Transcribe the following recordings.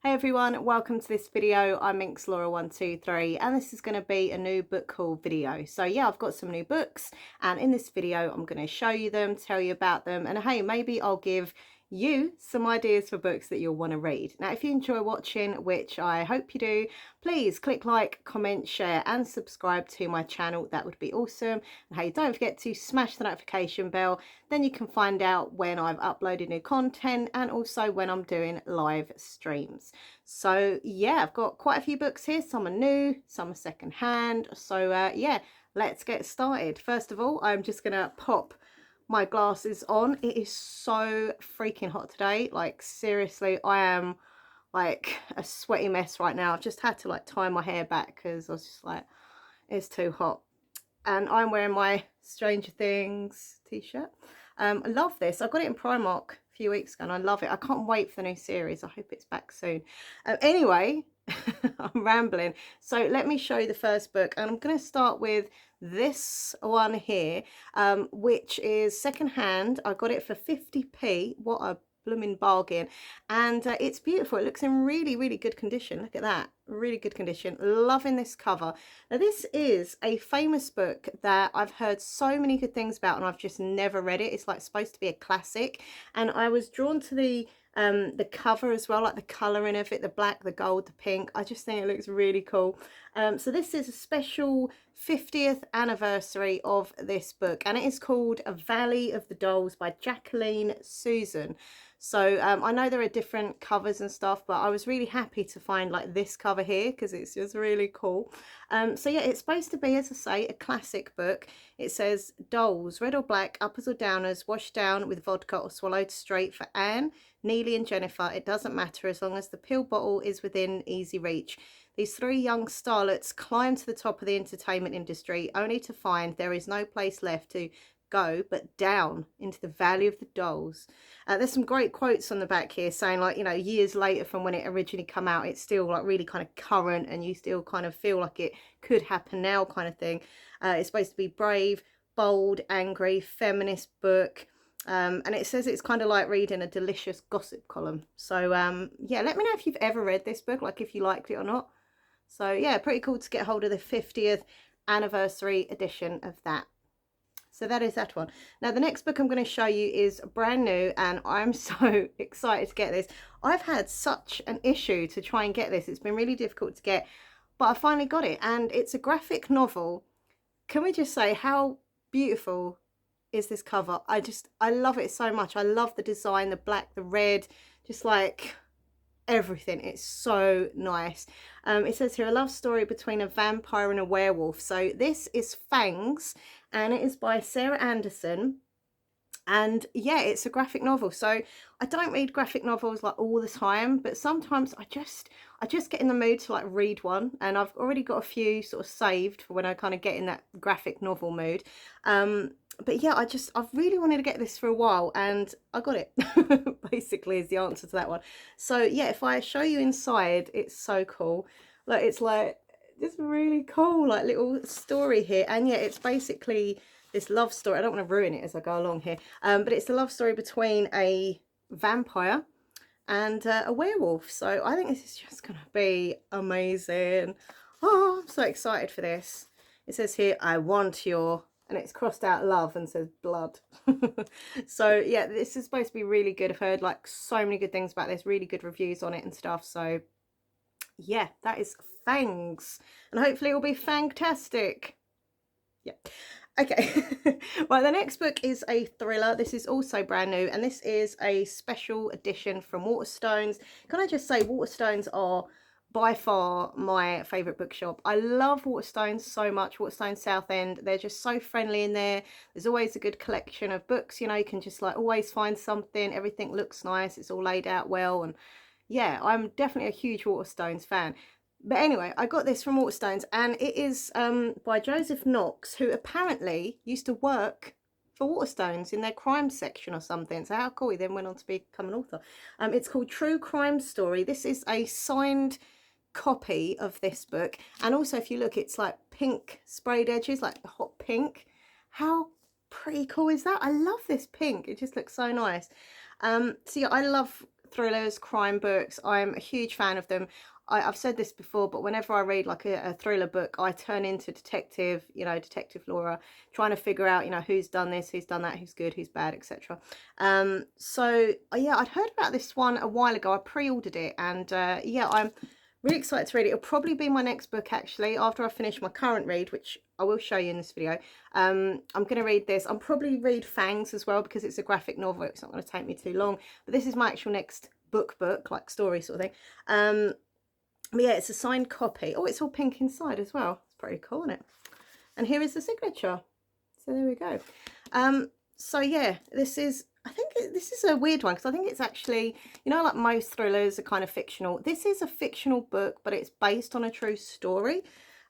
Hey everyone, welcome to this video. I'm Laura123 and this is going to be a new book haul video. So yeah, I've got some new books and in this video I'm going to show you them, tell you about them, and hey, maybe I'll give you some ideas for books that you'll want to read. Now if you enjoy watching, which I hope you do, please click like, comment, share and subscribe to my channel. That would be awesome. And hey, don't forget to smash the notification bell, then you can find out when I've uploaded new content and also when I'm doing live streams. So yeah, I've got quite a few books here. Some are new, some are second hand. So yeah, let's get started. First of all, I'm just gonna pop my glasses on. It is so freaking hot today. Like seriously, I am like a sweaty mess right now. I've just had to like tie my hair back because I was just like, it's too hot. And I'm wearing my Stranger Things t-shirt. I love this. I got it in Primark a few weeks ago and I love it. I can't wait for the new series. I hope it's back soon. Anyway, I'm rambling. So let me show you the first book. And I'm going to start with this one here, which is secondhand. I got it for 50p. What a blooming bargain. And it's beautiful. It looks in really good condition. Look at that, really good condition. Loving this cover. Now this is a famous book that I've heard so many good things about and I've just never read it. It's like supposed to be a classic, and I was drawn to the cover as well, like the colouring of it, the black, the gold, the pink. I just think it looks really cool. So this is a special 50th anniversary of this book and it is called A Valley of the Dolls by Jacqueline Susan. So I know there are different covers and stuff, but I was really happy to find like this cover here because it's just really cool. So yeah, it's supposed to be, as I say, a classic book. It says dolls, red or black, uppers or downers, washed down with vodka or swallowed straight for Anne, Neely and Jennifer. It doesn't matter as long as the pill bottle is within easy reach. These three young starlets climb to the top of the entertainment industry only to find there is no place left to go but down into the Valley of the Dolls. There's some great quotes on the back here saying, like, you know, years later from when it originally come out, it's still like really kind of current and you still kind of feel like it could happen now kind of thing. It's supposed to be brave, bold, angry, feminist book. And it says it's kind of like reading a delicious gossip column. So yeah, let me know if you've ever read this book, like if you liked it or not. So yeah, pretty cool to get hold of the 50th anniversary edition of that. So that is that one. Now the next book I'm going to show you is brand new and I'm so excited to get this. I've had such an issue to try and get this. It's been really difficult to get, but I finally got it and it's a graphic novel. Can we just say how beautiful is this cover? I love it so much. I love the design, the black, the red, just like everything. It's so nice. It says here a love story between a vampire and a werewolf. So this is Fangs and it is by Sarah Anderson. And yeah, it's a graphic novel. So I don't read graphic novels like all the time, but sometimes I just get in the mood to like read one, and I've already got a few sort of saved for when I kind of get in that graphic novel mood. But yeah, I've really wanted to get this for a while and I got it. Basically is the answer to that one. So yeah, if I show you inside, it's so cool. Like it's like just really cool, like little story here. And yeah, it's basically this love story. I don't want to ruin it as I go along here, but it's a love story between a vampire and a werewolf. So I think this is just gonna be amazing. Oh, I'm so excited for this. It says here, I want your, and it's crossed out love and says blood. So yeah, this is supposed to be really good. I've heard like so many good things about this, really good reviews on it and stuff. So yeah, that is Fangs, and hopefully it will be fantastic. Yeah. Okay. Well, the next book is a thriller. This is also brand new and this is a special edition from Waterstones. Can I just say Waterstones are by far my favourite bookshop. I love Waterstones so much. Waterstones Southend, they're just so friendly in there. There's always a good collection of books, you know, you can just like always find something. Everything looks nice, it's all laid out well, and yeah, I'm definitely a huge Waterstones fan. But anyway, I got this from Waterstones and it is by Joseph Knox, who apparently used to work for Waterstones in their crime section or something. So how cool, he then went on to become an author. It's called True Crime Story. This is a signed copy of this book, and also if you look, it's like pink sprayed edges, like hot pink. How pretty cool is that? I love this pink, it just looks so nice. So yeah, I love thrillers, crime books. I'm a huge fan of them. I've said this before, but whenever I read like a thriller book, I turn into detective, you know, Detective Laura, trying to figure out, you know, who's done this, who's done that, who's good, who's bad, etc. So yeah, I'd heard about this one a while ago. I pre-ordered it, and yeah, I'm really excited to read it. It'll probably be my next book, actually, after I finish my current read, which I will show you in this video. I'm going to read this. I'll probably read Fangs as well, because it's a graphic novel. It's not going to take me too long. But this is my actual next book, like story sort of thing. But yeah, it's a signed copy. Oh, it's all pink inside as well. It's pretty cool, isn't it? And here is the signature. So there we go. So yeah, this is, I think this is a weird one, because I think it's actually, you know, like most thrillers are kind of fictional. This is a fictional book, but it's based on a true story.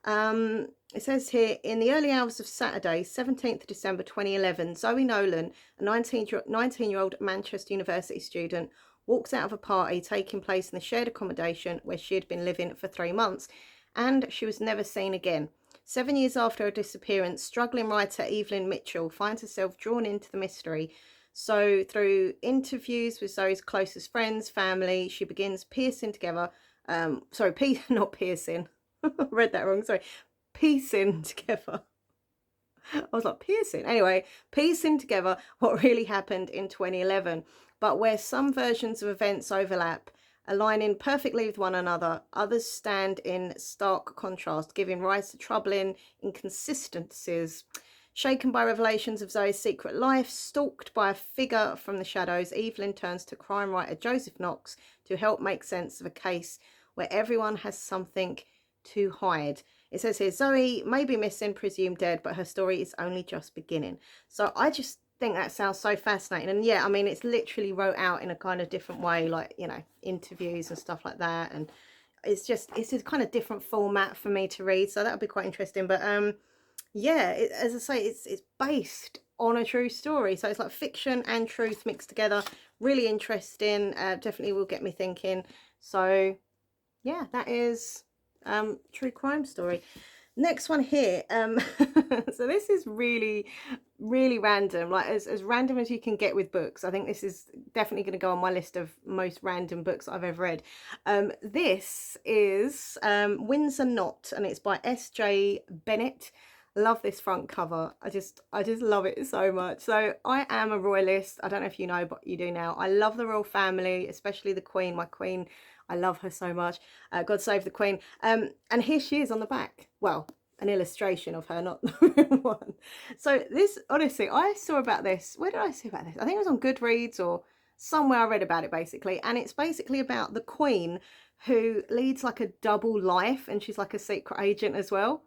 It says here, in the early hours of Saturday, 17th December 2011, Zoe Nolan, a 19-year-old Manchester University student, walks out of a party taking place in the shared accommodation where she had been living for 3 months, and she was never seen again. 7 years after her disappearance, struggling writer Evelyn Mitchell finds herself drawn into the mystery. So through interviews with Zoe's closest friends, family, she begins piecing together, not piercing, I read that wrong, sorry, piecing together. I was like, piercing. Anyway, piecing together what really happened in 2011. But where some versions of events overlap, aligning perfectly with one another, others stand in stark contrast, giving rise to troubling inconsistencies. Shaken by revelations of Zoe's secret life, stalked by a figure from the shadows, Evelyn turns to crime writer Joseph Knox to help make sense of a case where everyone has something to hide. It says here, Zoe may be missing, presumed dead, but her story is only just beginning. So I just think that sounds so fascinating. And yeah, I mean, it's literally wrote out in a kind of different way, like, you know, interviews and stuff like that. And it's a kind of different format for me to read. So that'll be quite interesting. But yeah, as I say, it's based on a true story. So it's like fiction and truth mixed together. Really interesting. Definitely will get me thinking. So yeah, that is true crime story. Next one here. So this is really random, like as random as you can get with books. I think this is definitely going to go on my list of most random books I've ever read. This is Windsor Knot, and it's by S.J. Bennett. Love this front cover. I just love it so much. So I am a royalist. I don't know if you know, but you do now. I love the royal family, especially the Queen. My Queen, I love her so much. God save the Queen. And here she is on the back. Well, an illustration of her, not the real one. So this, honestly, I saw about this. Where did I see about this? I think it was on Goodreads or somewhere. I read about it basically. And it's basically about the Queen who leads like a double life, and she's like a secret agent as well.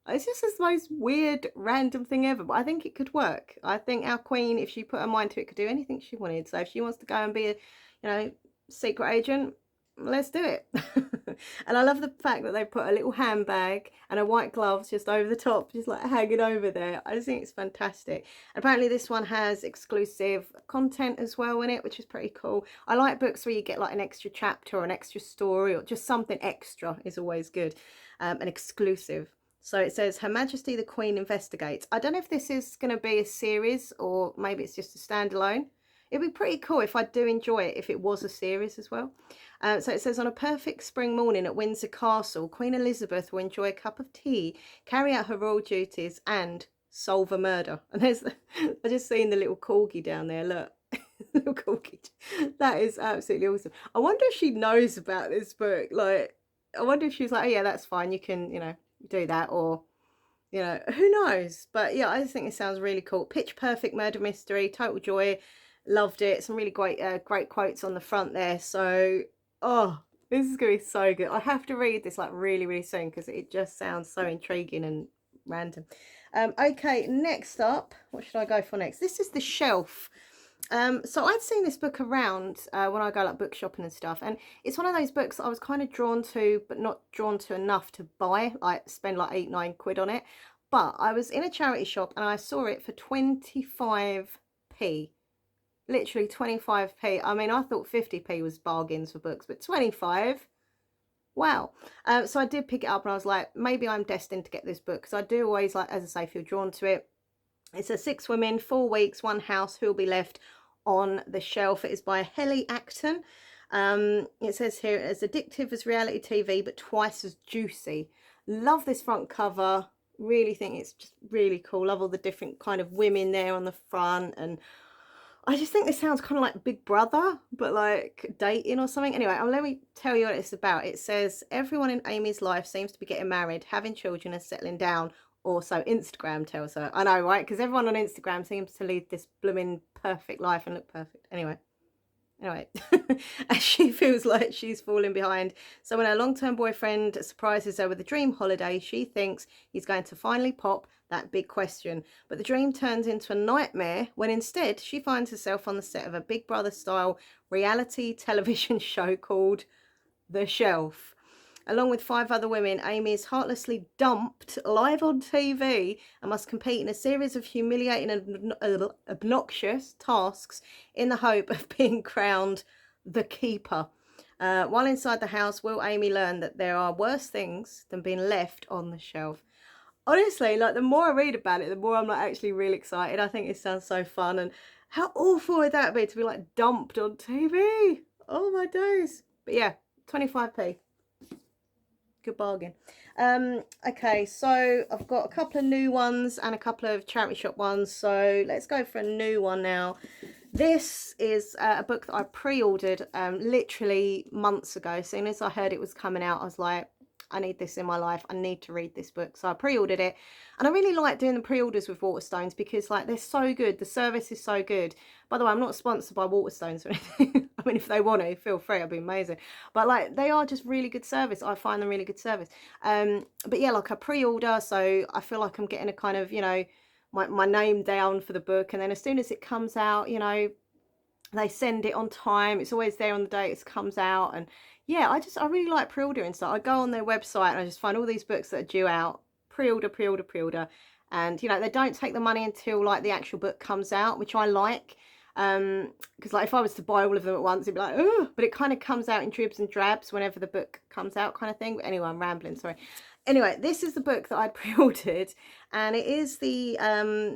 It's just the most weird, random thing ever, but I think it could work. I think our Queen, if she put her mind to it, could do anything she wanted. So if she wants to go and be a, you know, secret agent, let's do it. And I love the fact that they put a little handbag and a white gloves just over the top, just like hanging over there. I just think it's fantastic. And apparently this one has exclusive content as well in it, which is pretty cool. I like books where you get like an extra chapter or an extra story or just something extra is always good. An exclusive. So it says, Her Majesty the Queen investigates. I don't know if this is going to be a series or maybe it's just a standalone. It'd be pretty cool if I do enjoy it, if it was a series as well. So it says, on a perfect spring morning at Windsor Castle, Queen Elizabeth will enjoy a cup of tea, carry out her royal duties and solve a murder. And there's, I just seen the little corgi down there, look. Little corgi. That is absolutely awesome. I wonder if she knows about this book. Like, I wonder if she's like, oh yeah, that's fine. You can, you know, do that, or you know, who knows. But yeah, I just think it sounds really cool. Pitch perfect murder mystery, total joy. Loved it. Some really great quotes on the front there. So oh, this is gonna be so good. I have to read this like really soon because it just sounds so intriguing and random. Okay, next up, what should I go for next? This is The Shelf. So I'd seen this book around when I go like book shopping and stuff, and it's one of those books that I was kind of drawn to, but not drawn to enough to buy, like spend like 8-9 quid on it. But I was in a charity shop and I saw it for 25p, literally 25p. I mean, I thought 50p was bargains for books, but 25, wow. So I did pick it up and I was like, maybe I'm destined to get this book, because I do always, like, as I say, feel drawn to it. It's a 6 women, 4 weeks, 1 house, who will be left on the shelf. It is by Helly Acton. It says here, as addictive as reality TV, but twice as juicy. Love this front cover. Really think it's just really cool. Love all the different kind of women there on the front, and I just think this sounds kind of like Big Brother, but like dating or something. Anyway, let me tell you what it's about. It says, everyone in Amy's life seems to be getting married, having children and settling down. Or so Instagram tells her. I know, right? Because everyone on Instagram seems to lead this blooming perfect life and look perfect. Anyway, as she feels like she's falling behind. So when her long-term boyfriend surprises her with a dream holiday, she thinks he's going to finally pop that big question. But the dream turns into a nightmare when instead she finds herself on the set of a Big Brother style reality television show called The Shelf. Along with 5 other women, Amy is heartlessly dumped live on TV and must compete in a series of humiliating and obnoxious tasks in the hope of being crowned the keeper. While inside the house, will Amy learn that there are worse things than being left on the shelf? Honestly, like, the more I read about it, the more I'm like actually really excited. I think it sounds so fun, and how awful would that be to be like dumped on TV? Oh my days. But yeah, 25p. Good bargain. Okay, so I've got a couple of new ones and a couple of charity shop ones, so let's go for a new one now. This is a book that I pre-ordered literally months ago. As soon as I heard it was coming out, I was like, I need this in my life. I need to read this book. So I pre-ordered it, and I really like doing the pre-orders with Waterstones because like they're so good. The service is so good. By the way, I'm not sponsored by Waterstones or anything. I mean, if they want to, feel free. It'd be amazing. But like, they are just really good service. I find them really good service. But yeah, like a pre-order, so I feel like I'm getting a kind of, you know, my name down for the book, and then as soon as it comes out, you know, they send it on time. It's always there on the day it comes out. And yeah, I really like pre-ordering stuff. I go on their website and I just find all these books that are due out, pre-order. And, you know, they don't take the money until like the actual book comes out, which I like. Because like if I was to buy all of them at once, it'd be like, oh, but it kind of comes out in dribs and drabs whenever the book comes out, kind of thing. But anyway, I'm rambling, sorry. Anyway, this is the book that I'd pre-ordered, and it is the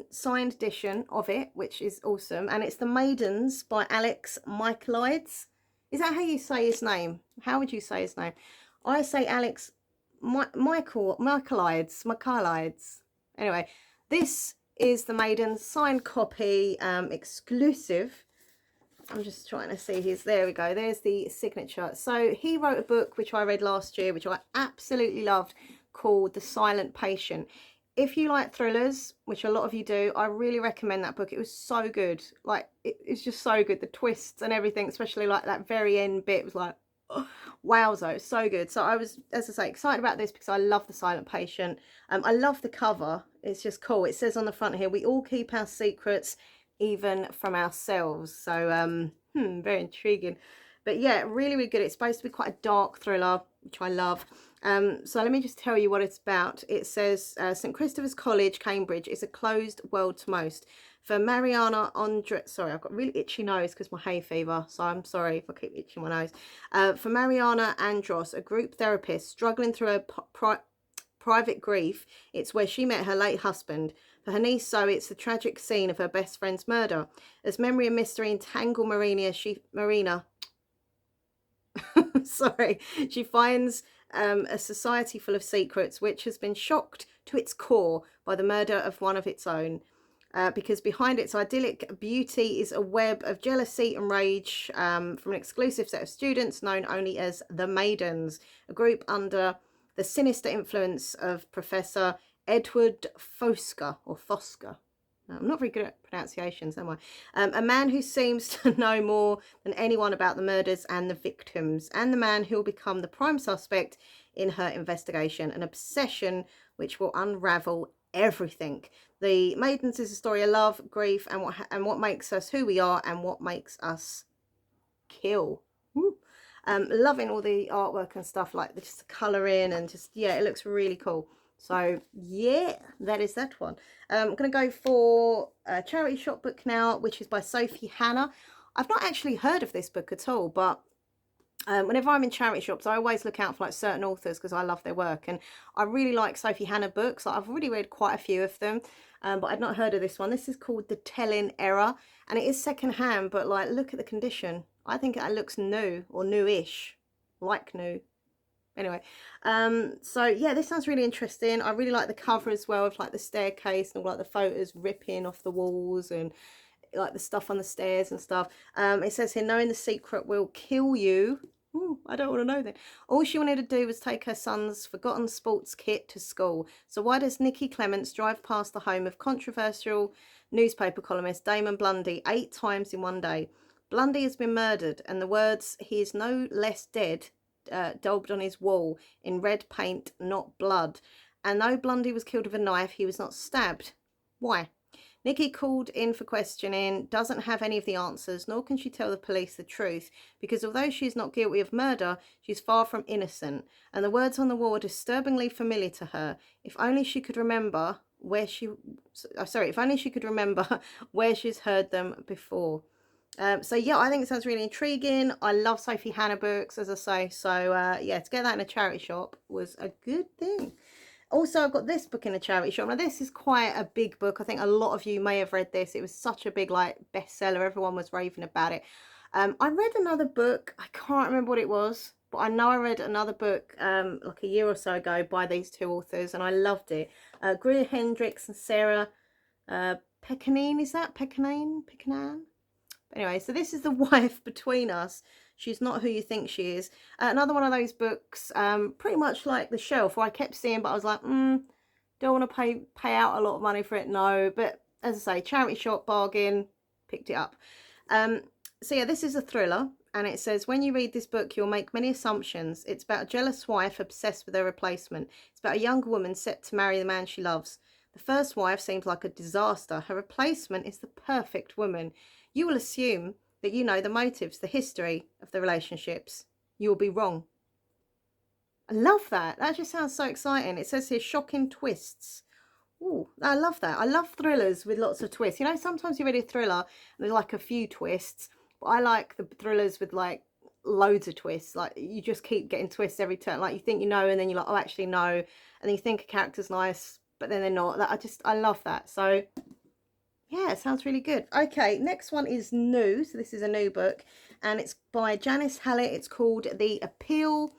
signed edition of it, which is awesome. And it's The Maidens by Alex Michaelides. Is that how you say his name? How would you say his name? I say Alex Michaelides. Anyway, this is The Maidens signed copy, exclusive. I'm just trying to see his, there we go, there's the signature. So he wrote a book which I read last year, which I absolutely loved, called The Silent Patient. If you like thrillers, which a lot of you do, I really recommend that book. It was so good. Like, it's just so good. The twists and everything, especially like that very end bit was like, oh, wowzo, so good. So I was, as I say, excited about this because I love The Silent Patient. I love the cover. It's just cool. It says on the front here, we all keep our secrets, even from ourselves. So very intriguing. But yeah, really good. It's supposed to be quite a dark thriller, which I love. So let me just tell you what it's about. It says St Christopher's College, Cambridge is a closed world to most. For Mariana sorry, I've got really itchy nose because my hay fever, so I'm sorry if I keep itching my nose. For Mariana Andros, a group therapist struggling through a private grief, it's where she met her late husband. For her niece Zoe, it's the tragic scene of her best friend's murder. As memory and mystery entangle Marina, sorry, she finds a society full of secrets which has been shocked to its core by the murder of one of its own. Because behind its idyllic beauty is a web of jealousy and rage from an exclusive set of students known only as the Maidens, a group under the sinister influence of Professor Edward Fosker. I'm not very good at pronunciations, am I? A man who seems to know more than anyone about the murders and the victims, and the man who will become the prime suspect in her investigation, an obsession which will unravel everything. The Maidens is a story of love, grief, and what makes us who we are and what makes us kill. Woo. Loving all the artwork and stuff, like just the colouring, and just, yeah, it looks really cool. So yeah, that is that one. I'm going to go for a charity shop book now, which is by Sophie Hannah. I've not actually heard of this book at all, but whenever I'm in charity shops, I always look out for like certain authors because I love their work, and I really like Sophie Hannah books. I've already read quite a few of them, but I'd not heard of this one. This is called The Telling Error, and it is second hand, but like, look at the condition. I think it looks new or newish, like new. Anyway, so yeah, this sounds really interesting. I really like the cover as well, of like the staircase and all like the photos ripping off the walls and like the stuff on the stairs and stuff. It says here, knowing the secret will kill you. Ooh, I don't want to know then. All she wanted to do was take her son's forgotten sports kit to school. So why does Nikki Clements drive past the home of controversial newspaper columnist Damon Blundy 8 times in one day? Blundy has been murdered, and the words "he is no less dead" daubed on his wall in red paint, not blood. And though Blundy was killed with a knife, he was not stabbed. Why? Nikki, called in for questioning, doesn't have any of the answers, nor can she tell the police the truth, because although she is not guilty of murder, she's far from innocent, and the words on the wall are disturbingly familiar to her. If only she could remember where if only she could remember where she's heard them before. So yeah, I think it sounds really intriguing. I love Sophie Hannah books, as I say, so yeah, to get that in a charity shop was a good thing. Also, I've got this book in a charity shop. Now, this is quite a big book. I think a lot of you may have read this. It was such a big, like, bestseller. Everyone was raving about it. I read another book. I can't remember what it was, but I know I read another book like a year or so ago by these two authors, and I loved it. Greer Hendricks and Sarah Pekanin, is that? Pekanan? Anyway, so this is The Wife Between Us. She's not who you think she is. Another one of those books, pretty much like The Shelf, where I kept seeing, but I was like, don't want to pay out a lot of money for it, no. But as I say, charity shop, bargain, picked it up. So yeah, this is a thriller, and it says, when you read this book, you'll make many assumptions. It's about a jealous wife obsessed with her replacement. It's about a young woman set to marry the man she loves. The first wife seems like a disaster. Her replacement is the perfect woman. You will assume that you know the motives, the history of the relationships. You will be wrong. I love that. That just sounds so exciting. It says here, shocking twists. Ooh, I love that. I love thrillers with lots of twists. You know, sometimes you read a thriller and there's like a few twists, but I like the thrillers with like loads of twists. Like you just keep getting twists every turn. Like you think you know, and then you're like, oh, actually no. And then you think a character's nice, but then they're not. I love that. So yeah, it sounds really good. Okay, next one is new. So this is a new book, and it's by Janice Hallett. It's called The Appeal,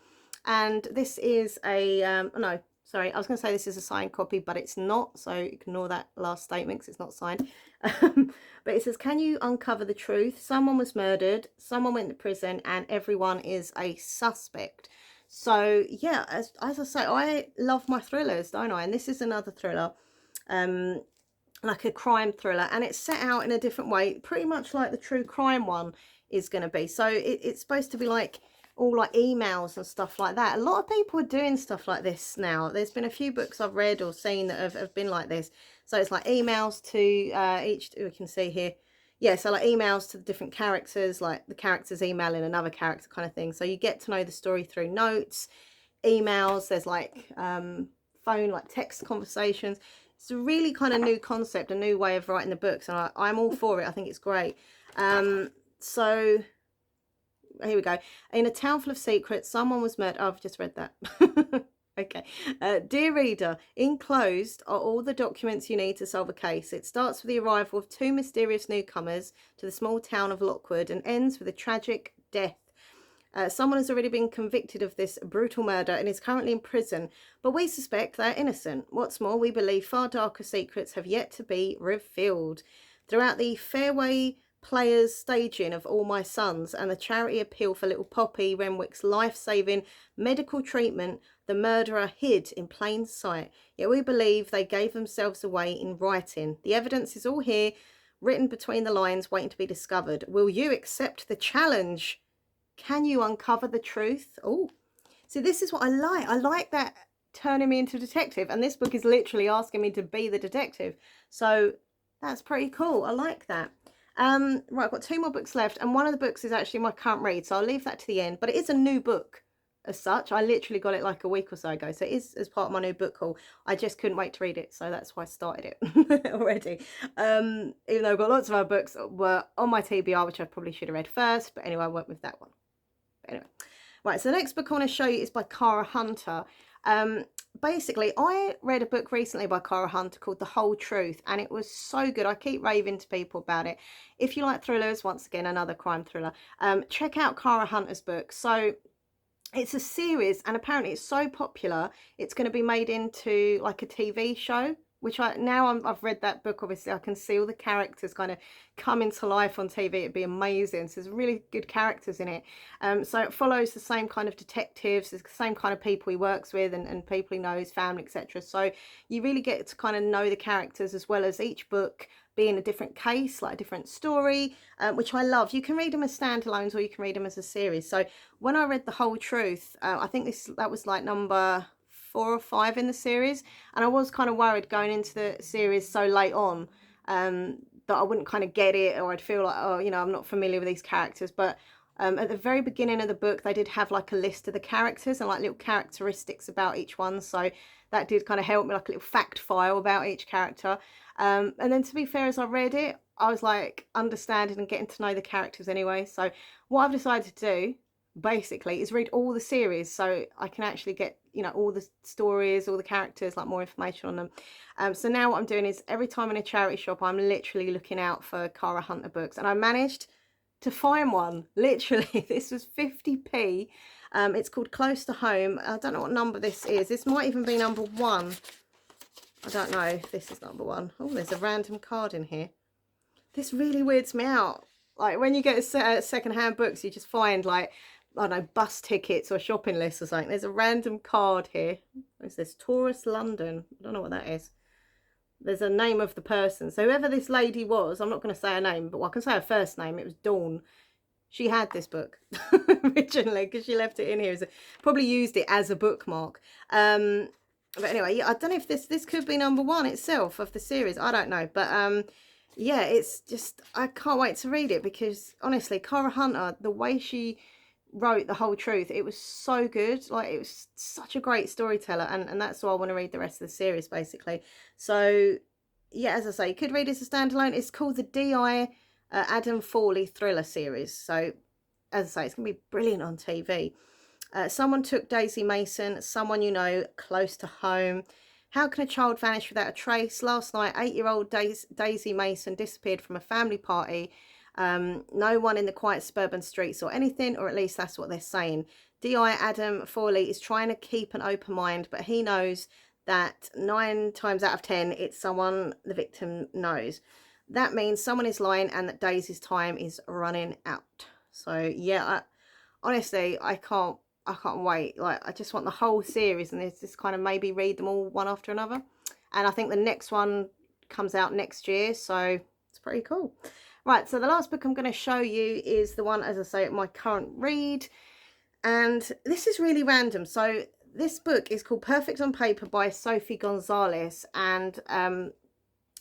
and this is a no, sorry, I was going to say this is a signed copy, but it's not, so ignore that last statement because it's not signed. But it says, can you uncover the truth? Someone was murdered, someone went to prison, and everyone is a suspect. So yeah, as I say, I love my thrillers, don't I? And this is another thriller, like a crime thriller, and it's set out in a different way, pretty much like the true crime one is going to be. So it's supposed to be like all like emails and stuff like that. A lot of people are doing stuff like this now. There's been a few books I've read or seen that have been like this. So it's like emails to each, we can see here, yeah, so like emails to the different characters, like the characters emailing another character kind of thing. So you get to know the story through notes, emails, there's like phone, like text conversations. It's a really kind of new concept, a new way of writing the books, and I'm all for it. I think it's great. So here we go. In a town full of secrets, someone was murdered. Oh, I've just read that. Okay. Dear reader, enclosed are all the documents you need to solve a case. It starts with the arrival of 2 mysterious newcomers to the small town of Lockwood and ends with a tragic death. Someone has already been convicted of this brutal murder and is currently in prison, but we suspect they're innocent. What's more, we believe far darker secrets have yet to be revealed. Throughout the Fairway Players staging of All My Sons and the charity appeal for little Poppy Renwick's life-saving medical treatment, the murderer hid in plain sight. Yet we believe they gave themselves away in writing. The evidence is all here, written between the lines, waiting to be discovered. Will you accept the challenge? Can you uncover the truth? Oh, see, this is what I like. I like that turning me into a detective. And this book is literally asking me to be the detective. So that's pretty cool. I like that. Right, I've got 2 more books left. And one of the books is actually my current read. So I'll leave that to the end. But it is a new book as such. I literally got it like a week or so ago. So it is as part of my new book haul. I just couldn't wait to read it. So that's why I started it already. Even though I've got lots of other books were on my TBR, which I probably should have read first. But anyway, I went with that one. Anyway, right, so the next book I want to show you is by Cara Hunter. basically, I read a book recently by Cara Hunter called The Whole Truth, and it was so good. I keep raving to people about it. If you like thrillers, once again, another crime thriller, check out Cara Hunter's book. So it's a series, and apparently it's so popular it's going to be made into like a TV show, which I've read that book. Obviously I can see all the characters kind of coming to life on TV. It'd be amazing. So there's really good characters in it. So it follows the same kind of detectives, the same kind of people he works with, and people he knows, family, etc. So you really get to kind of know the characters, as well as each book being a different case, like a different story, which I love. You can read them as standalones, or you can read them as a series. So when I read The Whole Truth, I think that was like number 4 or 5 in the series, and I was kind of worried going into the series so late on that I wouldn't kind of get it, or I'd feel like, oh, you know, I'm not familiar with these characters. But at the very beginning of the book, they did have like a list of the characters and like little characteristics about each one, so that did kind of help me, like a little fact file about each character. And then, to be fair, as I read it, I was like understanding and getting to know the characters anyway. So what I've decided to do basically is read all the series, so I can actually get, you know, all the stories, all the characters, like more information on them. So now what I'm doing is every time in a charity shop, I'm literally looking out for Cara Hunter books, and I managed to find one. Literally, this was 50p. It's called Close to Home. I don't know what number this is. This might even be number 1. I don't know if this is number 1. Oh, there's a random card in here. This really weirds me out. Like when you get second-hand books, you just find like, I don't know, bus tickets or shopping lists or something. There's a random card here. What is this? Taurus London. I don't know what that is. There's a name of the person. So whoever this lady was, I'm not going to say her name, but I can say her first name. It was Dawn. She had this book originally because she left it in here. Probably used it as a bookmark. But anyway, yeah, I don't know if this could be number 1 itself of the series. I don't know. But yeah, it's just, I can't wait to read it, because honestly, Cara Hunter, the way she wrote The Whole Truth, it was so good. Like, it was such a great storyteller, and that's why I want to read the rest of the series, basically. So yeah, as I say, you could read it as a standalone. It's called the D.I. Adam Fawley thriller series. So as I say, it's gonna be brilliant on TV. Someone took Daisy Mason, someone you know, close to home. How can a child vanish without a trace? Last night, 8-year-old Daisy Mason disappeared from a family party. No one in the quiet suburban streets or anything, or at least that's what they're saying. D.I. Adam Fawley is trying to keep an open mind, but he knows that 9 times out of 10, it's someone the victim knows. That means someone is lying, and that Daisy's time is running out. So yeah, honestly, I can't wait. Like, I just want the whole series, and there's just kind of maybe read them all one after another. And I think the next one comes out next year, so it's pretty cool. Right, so the last book I'm going to show you is the one, as I say, my current read. And this is really random. So this book is called Perfect on Paper by Sophie Gonzalez. And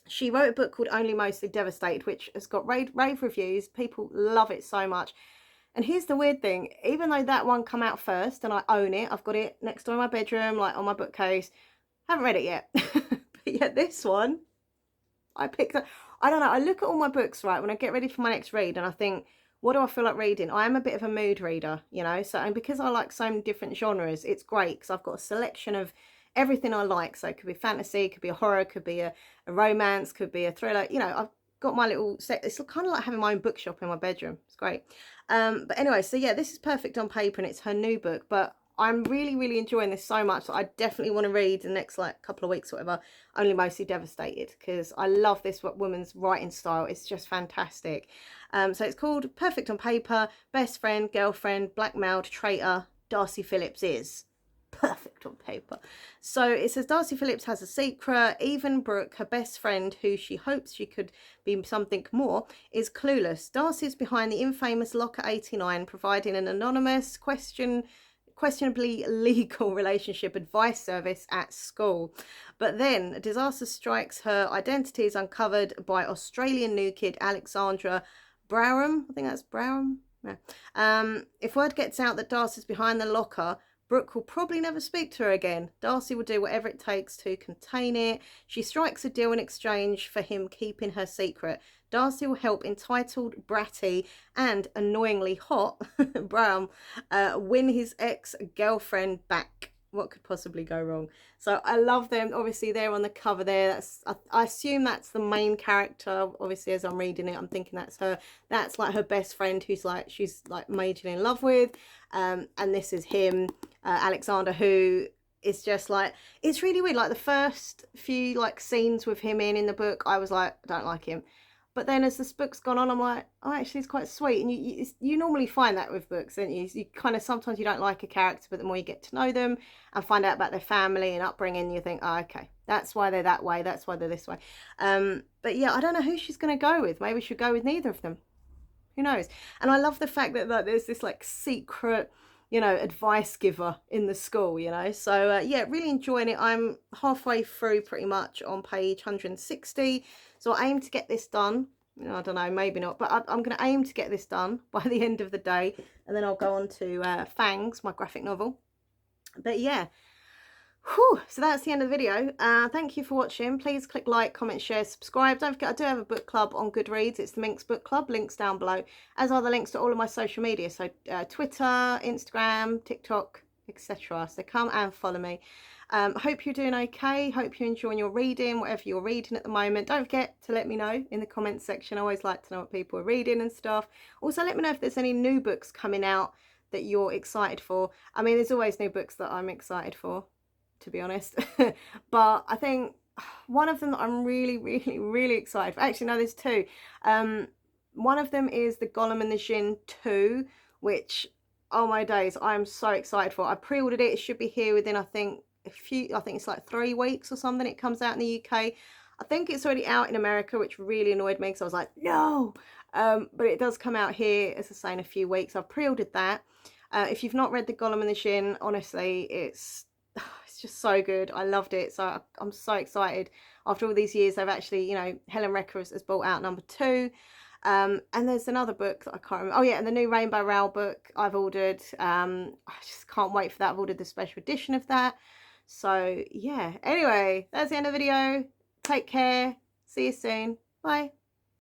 she wrote a book called Only Mostly Devastated, which has got rave reviews. People love it so much. And here's the weird thing. Even though that one come out first and I own it, I've got it next door in my bedroom, like on my bookcase, haven't read it yet. But yet this one, I picked up. I don't know, I look at all my books, right, when I get ready for my next read, and I think, what do I feel like reading? I am a bit of a mood reader, you know, so, and because I like so many different genres, it's great because I've got a selection of everything I like. So it could be fantasy, it could be a horror, it could be a romance, could be a thriller, you know. I've got my little set. It's kind of like having my own bookshop in my bedroom. It's great. But anyway, so yeah, this is Perfect on Paper, and it's her new book, but I'm really enjoying this so much that I definitely want to read the next like couple of weeks or whatever, Only Mostly Devastated, because I love this woman's writing style. It's just fantastic. So it's called Perfect on Paper. Best friend, girlfriend, blackmailed, traitor, Darcy Phillips is perfect on paper. So it says Darcy Phillips has a secret. Even Brooke, her best friend, who she hopes she could be something more, is clueless. Darcy is behind the infamous Locker 89, providing an anonymous questionably legal relationship advice service at school. But then a disaster strikes. Her identity is uncovered by Australian new kid Alexandra Browham. I think that's Browham. Yeah. If word gets out that Darcy's behind the locker, Brooke will probably never speak to her again. Darcy will do whatever it takes to contain it. She strikes a deal in exchange for him keeping her secret. Darcy will help entitled, bratty, and annoyingly hot Brown win his ex-girlfriend back. what could possibly go wrong? So I love them. Obviously they're on the cover there. I assume that's the main character. Obviously as I'm reading it, I'm thinking that's her. That's like her best friend who's like, she's like majorly in love with. And this is him, Alexander, who is just like, it's really weird. Like the first few like scenes with him in the book, I was like, I don't like him. But then as this book's gone on, I'm like, oh, actually, it's quite sweet. And you normally find that with books, don't you? You kind of, sometimes you don't like a character, but the more you get to know them and find out about their family and upbringing, you think, oh, okay, that's why they're that way. That's why they're this way. But yeah, I don't know who she's going to go with. Maybe she'll go with neither of them. Who knows? And I love the fact that like, there's this like secret, you know, advice giver in the school, you know. So yeah, really enjoying it. I'm halfway through pretty much on page 160. So I aim to get this done. You know, I don't know, maybe not, but I'm going to aim to get this done by the end of the day. And then I'll go on to Fangs, my graphic novel. But yeah. Whew, so that's the end of the video. Thank you for watching. Please click like, comment, share, subscribe. Don't forget I do have a book club on Goodreads. It's the Minx Book Club. Links down below, as are the links to all of my social media. So Twitter, Instagram, TikTok, etc. So come and follow me. Hope you're doing okay. Hope you're enjoying your reading, whatever you're reading at the moment. Don't forget to let me know in the comments section. I always like to know what people are reading and stuff. Also, let me know if there's any new books coming out that you're excited for. I mean, there's always new books that I'm excited for, to be honest. But I think one of them that I'm really excited for, actually no, there's two. One of them is the Gollum and the Djinn 2, which, oh my days, I'm so excited for. I pre-ordered it. It should be here within, I think it's like 3 weeks or something. It comes out in the UK. I think it's already out in America, which really annoyed me because I was like, no. But it does come out here, as I say, in a few weeks. I've pre-ordered that. If you've not read the Gollum and the Djinn, honestly, it's just so good. I loved it. So I'm so excited. After all these years, they've actually, you know, Helen Recker has brought out number 2. And there's another book that I can't remember. Oh yeah, and the new Rainbow Rowell book I've ordered. I just can't wait for that. I've ordered the special edition of that. So yeah, anyway, that's the end of the video. Take care. See you soon. Bye.